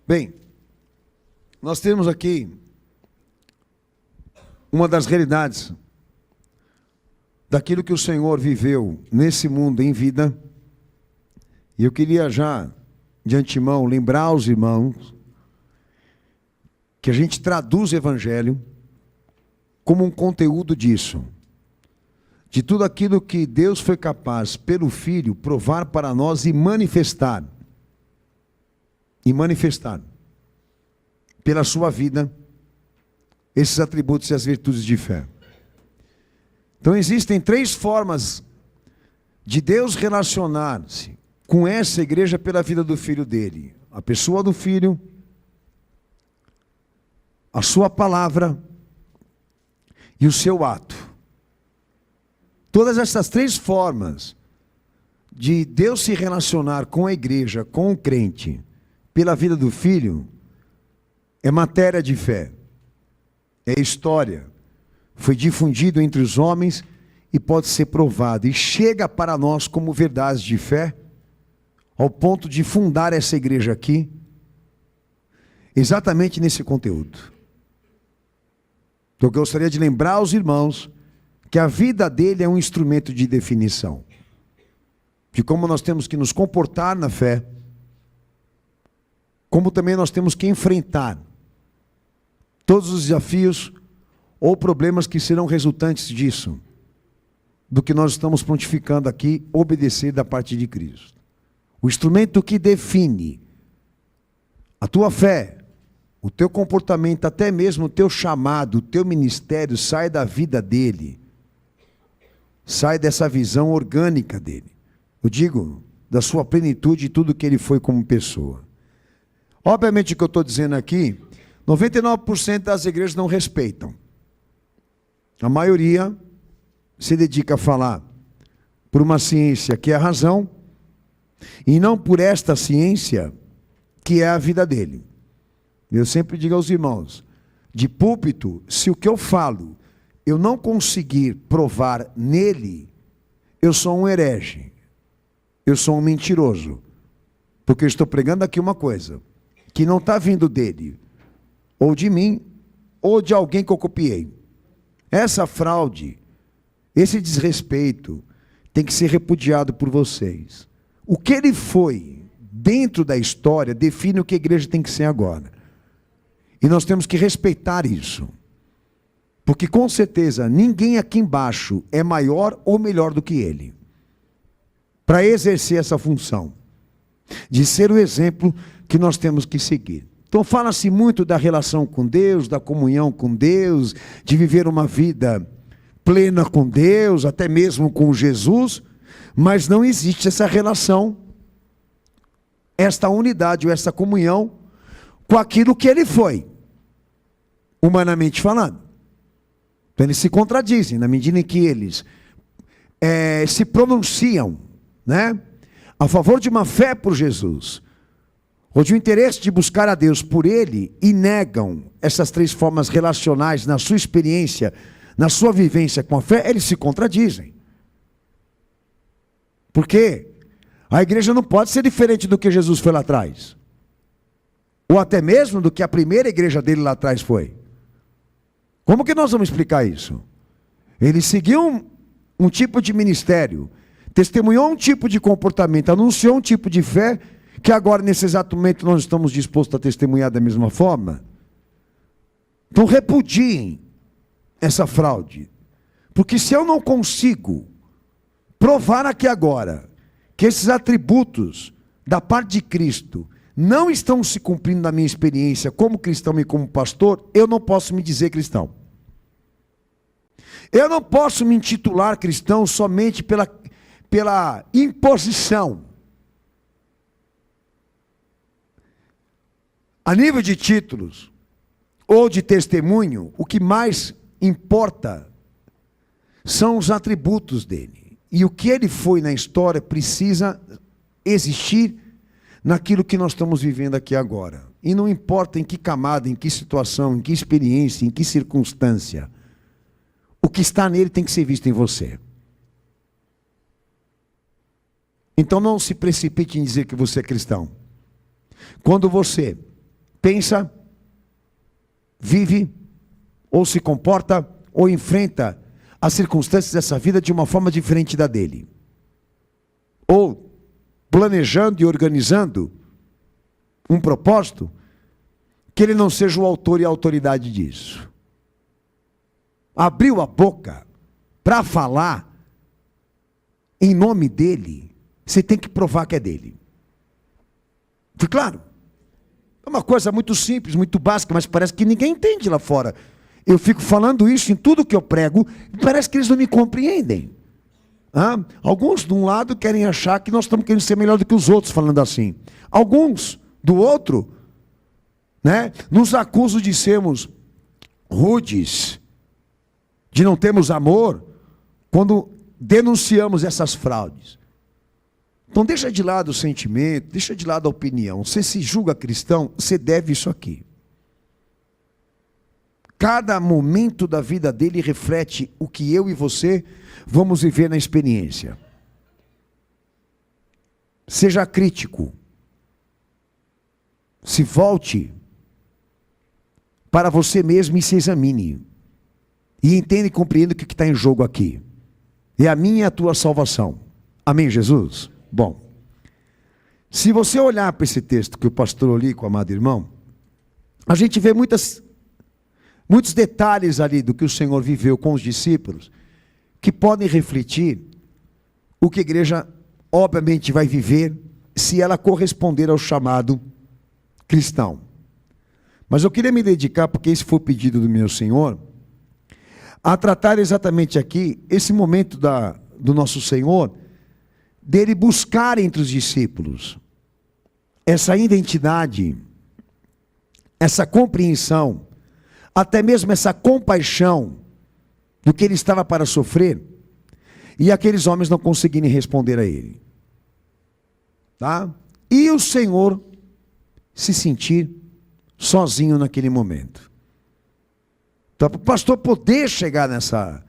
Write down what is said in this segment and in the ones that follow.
Bem, nós temos aqui uma das realidades daquilo que o Senhor viveu nesse mundo em vida. E eu queria já, de antemão, lembrar aos irmãos que a gente traduz o Evangelho como um conteúdo disso. De tudo aquilo que Deus foi capaz, pelo Filho, provar para nós e manifestar. E manifestar, pela sua vida, esses atributos e as virtudes de fé. Então existem 3 formas de Deus relacionar-se com essa igreja pela vida do Filho dele. A pessoa do Filho, a sua palavra e o seu ato. Todas essas 3 formas de Deus se relacionar com a igreja, com o crente, pela vida do Filho, é matéria de fé, é história, foi difundido entre os homens e pode ser provado, e chega para nós como verdades de fé, ao ponto de fundar essa igreja aqui, exatamente nesse conteúdo. Então eu gostaria de lembrar aos irmãos que a vida dele é um instrumento de definição, de como nós temos que nos comportar na fé, como também nós temos que enfrentar todos os desafios ou problemas que serão resultantes disso, do que nós estamos prontificando aqui, obedecer da parte de Cristo. O instrumento que define a tua fé, o teu comportamento, até mesmo o teu chamado, o teu ministério, sai da vida dele, sai dessa visão orgânica dele. Eu digo, da sua plenitude e tudo que ele foi como pessoa. Obviamente o que eu estou dizendo aqui, 99% das igrejas não respeitam. A maioria se dedica a falar por uma ciência que é a razão, e não por esta ciência que é a vida dele. Eu sempre digo aos irmãos, de púlpito, se o que eu falo, eu não conseguir provar nele, eu sou um herege, eu sou um mentiroso, porque eu estou pregando aqui uma coisa, que não está vindo dele, ou de mim, ou de alguém que eu copiei. Essa fraude, esse desrespeito, tem que ser repudiado por vocês. O que ele foi, dentro da história, define o que a igreja tem que ser agora. E nós temos que respeitar isso. Porque com certeza, ninguém aqui embaixo é maior ou melhor do que ele, para exercer essa função, de ser o exemplo que nós temos que seguir. Então fala-se muito da relação com Deus, da comunhão com Deus, de viver uma vida plena com Deus, até mesmo com Jesus, mas não existe essa relação, esta unidade ou essa comunhão com aquilo que ele foi, humanamente falando. Então eles se contradizem, na medida em que eles se pronunciam, né, a favor de uma fé por Jesus, ou de um interesse de buscar a Deus por ele, e negam essas 3 formas relacionais na sua experiência, na sua vivência com a fé, eles se contradizem. Por quê? A igreja não pode ser diferente do que Jesus foi lá atrás, ou até mesmo do que a primeira igreja dele lá atrás foi. Como que nós vamos explicar isso? Ele seguiu um tipo de ministério, testemunhou um tipo de comportamento, anunciou um tipo de fé, que agora nesse exato momento nós estamos dispostos a testemunhar da mesma forma. Então repudiem essa fraude, porque se eu não consigo provar aqui agora que esses atributos da parte de Cristo não estão se cumprindo na minha experiência como cristão e como pastor, eu não posso me dizer cristão. Eu não posso me intitular cristão somente pela imposição. A nível de títulos ou de testemunho, o que mais importa são os atributos dele. E o que ele foi na história precisa existir naquilo que nós estamos vivendo aqui agora. E não importa em que camada, em que situação, em que experiência, em que circunstância, o que está nele tem que ser visto em você. Então não se precipite em dizer que você é cristão. Quando você pensa, vive, ou se comporta, ou enfrenta as circunstâncias dessa vida de uma forma diferente da dele. Ou planejando e organizando um propósito que ele não seja o autor e a autoridade disso. Abriu a boca para falar em nome dele, você tem que provar que é dele. Foi claro? É uma coisa muito simples, muito básica, mas parece que ninguém entende lá fora. Eu fico falando isso em tudo que eu prego, e parece que eles não me compreendem. Alguns, de um lado, querem achar que nós estamos querendo ser melhor do que os outros, falando assim. Alguns, do outro, nos acusam de sermos rudes, de não termos amor, quando denunciamos essas fraudes. Então deixa de lado o sentimento, deixa de lado a opinião. Você se julga cristão, você deve isso aqui. Cada momento da vida dele reflete o que eu e você vamos viver na experiência. Seja crítico. Se volte para você mesmo e se examine. E entenda e compreenda o que está em jogo aqui. É a minha e a tua salvação. Amém, Jesus? Bom, se você olhar para esse texto que o pastor li com o amado irmão, a gente vê muitos detalhes ali do que o Senhor viveu com os discípulos, que podem refletir o que a igreja obviamente vai viver, se ela corresponder ao chamado cristão. Mas eu queria me dedicar, porque esse foi o pedido do meu Senhor, a tratar exatamente aqui, esse momento do nosso Senhor, dele buscar entre os discípulos essa identidade, essa compreensão, até mesmo essa compaixão do que ele estava para sofrer, e aqueles homens não conseguirem responder a ele. Tá? E o Senhor se sentir sozinho naquele momento. Então, para o pastor poder chegar nessa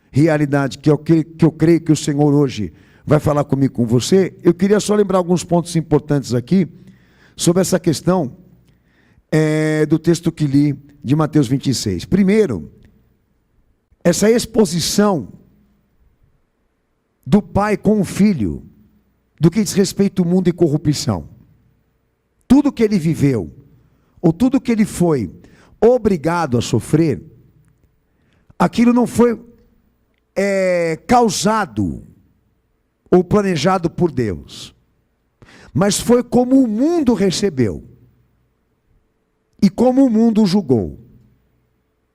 realidade que eu creio que o Senhor hoje vai falar comigo, com você, eu queria só lembrar alguns pontos importantes aqui, sobre essa questão do texto que li, de Mateus 26. Primeiro, essa exposição do pai com o filho, do que diz respeito ao mundo e corrupção. Tudo que ele viveu, ou tudo que ele foi obrigado a sofrer, aquilo não foi causado ou planejado por Deus, mas foi como o mundo recebeu, e como o mundo julgou.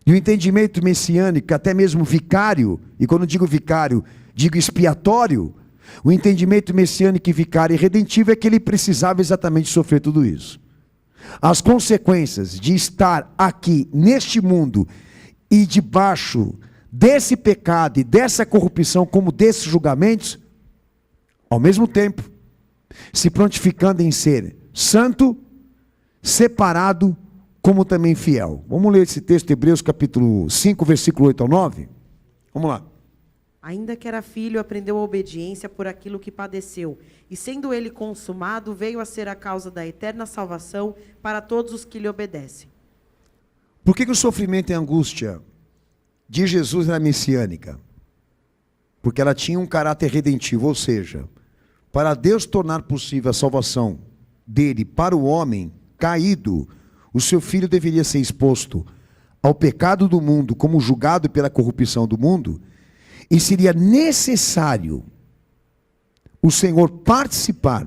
E o entendimento messiânico, até mesmo vicário, e quando digo vicário, digo expiatório, o entendimento messiânico e vicário e redentivo é que ele precisava exatamente sofrer tudo isso. As consequências de estar aqui, neste mundo, e debaixo desse pecado e dessa corrupção, como desses julgamentos, ao mesmo tempo, se prontificando em ser santo, separado, como também fiel. Vamos ler esse texto, Hebreus capítulo 5, versículo 8 ao 9? Vamos lá. Ainda que era filho, aprendeu a obediência por aquilo que padeceu, e sendo ele consumado, veio a ser a causa da eterna salvação para todos os que lhe obedecem. Por que o sofrimento e a angústia de Jesus era messiânica? Porque ela tinha um caráter redentivo, ou seja, para Deus tornar possível a salvação dele para o homem caído, o seu filho deveria ser exposto ao pecado do mundo, como julgado pela corrupção do mundo, e seria necessário o Senhor participar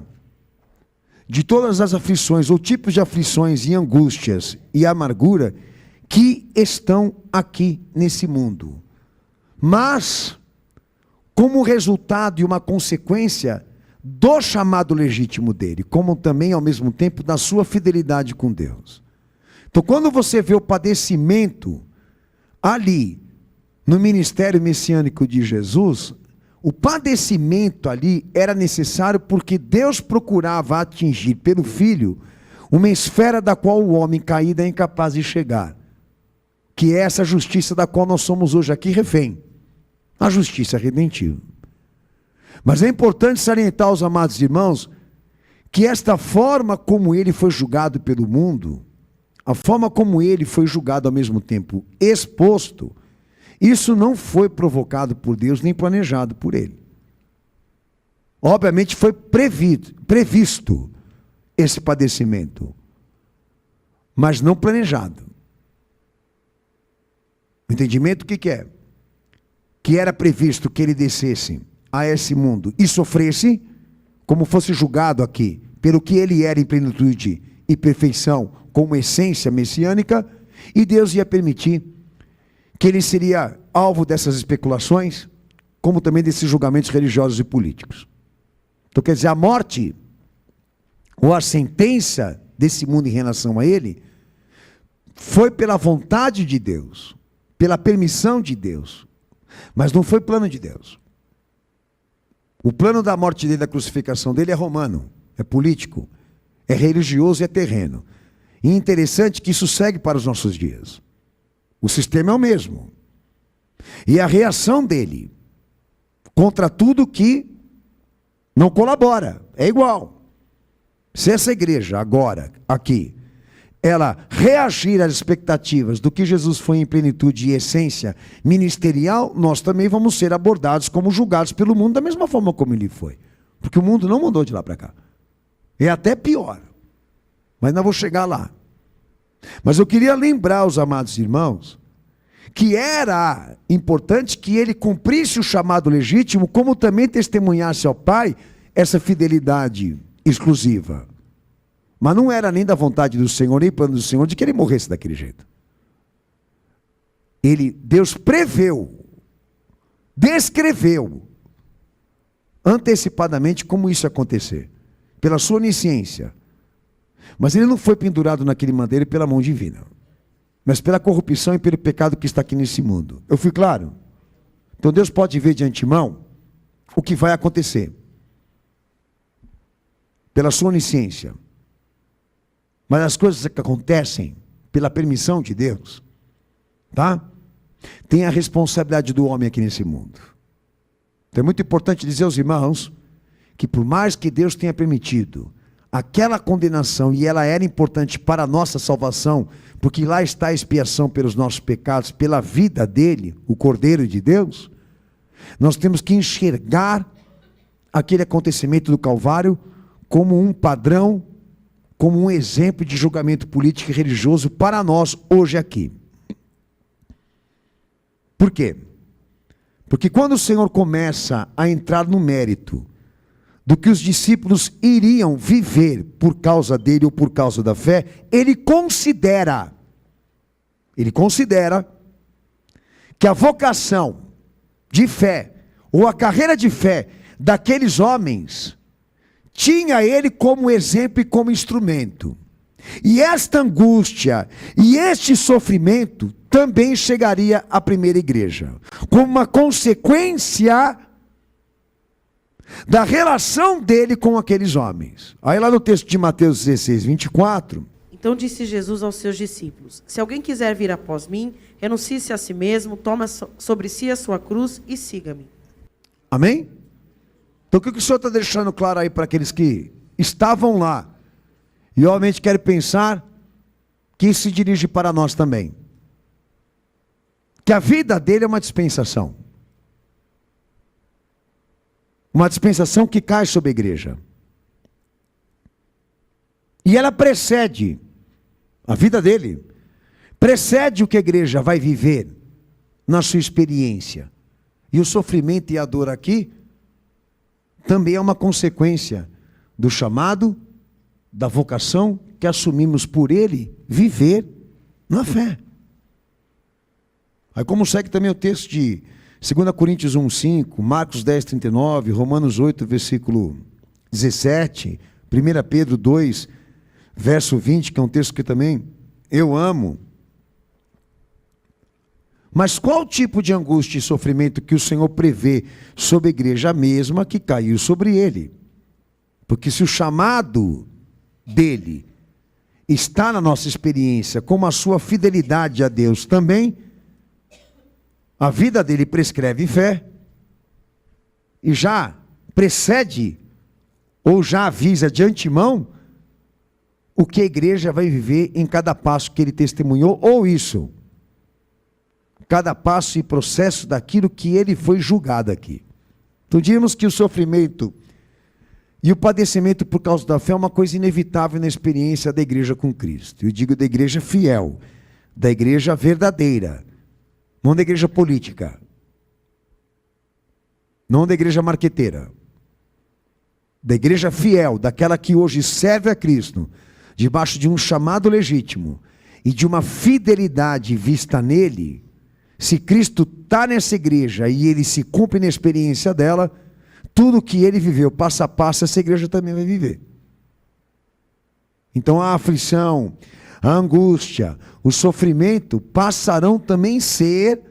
de todas as aflições, ou tipos de aflições e angústias e amargura que estão aqui nesse mundo. Mas, como resultado e uma consequência do chamado legítimo dele, como também ao mesmo tempo da sua fidelidade com Deus. Então, quando você vê o padecimento ali, no ministério messiânico de Jesus, o padecimento ali era necessário porque Deus procurava atingir pelo Filho uma esfera da qual o homem caído é incapaz de chegar, que é essa justiça da qual nós somos hoje aqui refém, a justiça redentiva. Mas é importante salientar aos amados irmãos que esta forma como ele foi julgado pelo mundo, a forma como ele foi julgado ao mesmo tempo exposto, isso não foi provocado por Deus nem planejado por ele. Obviamente foi previsto esse padecimento, mas não planejado. O entendimento o que é? Que era previsto que ele descesse a esse mundo e sofresse, como fosse julgado aqui, pelo que ele era em plenitude e perfeição, como essência messiânica, e Deus ia permitir que ele seria alvo dessas especulações, como também desses julgamentos religiosos e políticos. Então quer dizer, a morte, ou a sentença desse mundo em relação a ele, foi pela vontade de Deus, pela permissão de Deus, mas não foi plano de Deus. O plano da morte dele, da crucificação dele é romano, é político, é religioso e é terreno. E interessante que isso segue para os nossos dias. O sistema é o mesmo. E a reação dele contra tudo que não colabora, é igual. Se essa igreja agora, aqui, ela reagir às expectativas do que Jesus foi em plenitude e essência ministerial, nós também vamos ser abordados como julgados pelo mundo da mesma forma como ele foi. Porque o mundo não mudou de lá para cá. É até pior. Mas não vou chegar lá. Mas eu queria lembrar aos amados irmãos que era importante que ele cumprisse o chamado legítimo, como também testemunhasse ao Pai essa fidelidade exclusiva. Mas não era nem da vontade do Senhor, nem plano do Senhor, de que ele morresse daquele jeito. Deus preveu, descreveu, antecipadamente como isso ia acontecer, pela sua onisciência. Mas ele não foi pendurado naquele madeiro pela mão divina, mas pela corrupção e pelo pecado que está aqui nesse mundo. Eu fui claro? Então Deus pode ver de antemão o que vai acontecer, pela sua onisciência. Mas as coisas que acontecem pela permissão de Deus, tá? Tem a responsabilidade do homem aqui nesse mundo. Então é muito importante dizer aos irmãos que por mais que Deus tenha permitido aquela condenação, e ela era importante para a nossa salvação, porque lá está a expiação pelos nossos pecados, pela vida dele, o Cordeiro de Deus, nós temos que enxergar aquele acontecimento do Calvário como um padrão, como um exemplo de julgamento político e religioso para nós hoje aqui. Por quê? Porque quando o Senhor começa a entrar no mérito do que os discípulos iriam viver por causa dele ou por causa da fé, ele considera que a vocação de fé, ou a carreira de fé daqueles homens, tinha ele como exemplo e como instrumento. E esta angústia e este sofrimento também chegaria à primeira igreja, como uma consequência da relação dele com aqueles homens. Aí lá no texto de Mateus 16, 24... Então disse Jesus aos seus discípulos: se alguém quiser vir após mim, renuncie-se a si mesmo, toma sobre si a sua cruz e siga-me. Amém? Então o que o Senhor está deixando claro aí para aqueles que estavam lá e obviamente querem pensar que isso se dirige para nós também? Que a vida dele é uma dispensação. Uma dispensação que cai sobre a igreja. E ela precede, a vida dele, precede o que a igreja vai viver na sua experiência. E o sofrimento e a dor aqui também é uma consequência do chamado, da vocação que assumimos por ele viver na fé. Aí como segue também o texto de 2 Coríntios 1:5, Marcos 10:39, Romanos 8, versículo 17, 1 Pedro 2, verso 20, que é um texto que também eu amo. Mas qual tipo de angústia e sofrimento que o Senhor prevê sobre a igreja mesma que caiu sobre ele? Porque se o chamado dele está na nossa experiência, como a sua fidelidade a Deus também, a vida dele prescreve fé, e já precede, ou já avisa de antemão, o que a igreja vai viver em cada passo que ele testemunhou, ou isso, cada passo e processo daquilo que ele foi julgado aqui. Então diríamos que o sofrimento e o padecimento por causa da fé é uma coisa inevitável na experiência da igreja com Cristo. Eu digo da igreja fiel, da igreja verdadeira, não da igreja política, não da igreja marqueteira, da igreja fiel, daquela que hoje serve a Cristo, debaixo de um chamado legítimo e de uma fidelidade vista nele. Se Cristo está nessa igreja e ele se cumpre na experiência dela, tudo que ele viveu passo a passo, essa igreja também vai viver. Então a aflição, a angústia, o sofrimento passarão também a ser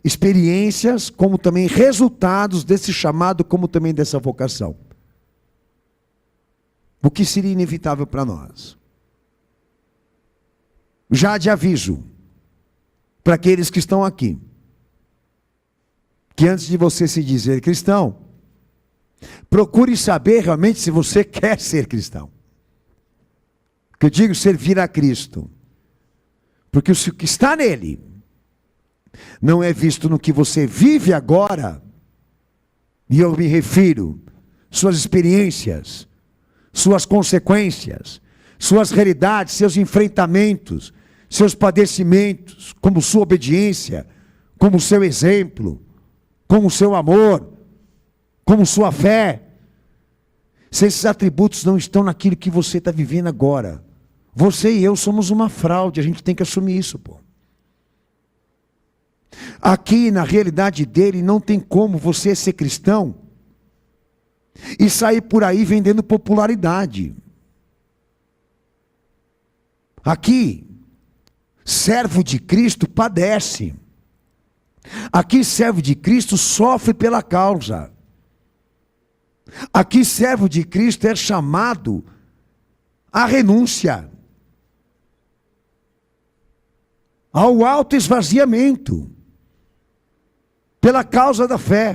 experiências, como também resultados desse chamado, como também dessa vocação. O que seria inevitável para nós. Já de aviso, para aqueles que estão aqui, que antes de você se dizer cristão, procure saber realmente se você quer ser cristão. Que eu digo servir a Cristo, porque o que está nele não é visto no que você vive agora, e eu me refiro suas experiências, suas consequências, suas realidades, seus enfrentamentos, seus padecimentos, como sua obediência, como seu exemplo, como seu amor, como sua fé. Se esses atributos não estão naquilo que você está vivendo agora, você e eu somos uma fraude, a gente tem que assumir isso, pô. Aqui na realidade dele não tem como você ser cristão e sair por aí vendendo popularidade. Aqui, servo de Cristo padece. Aqui, servo de Cristo sofre pela causa. Aqui, servo de Cristo é chamado à renúncia, ao autoesvaziamento, pela causa da fé.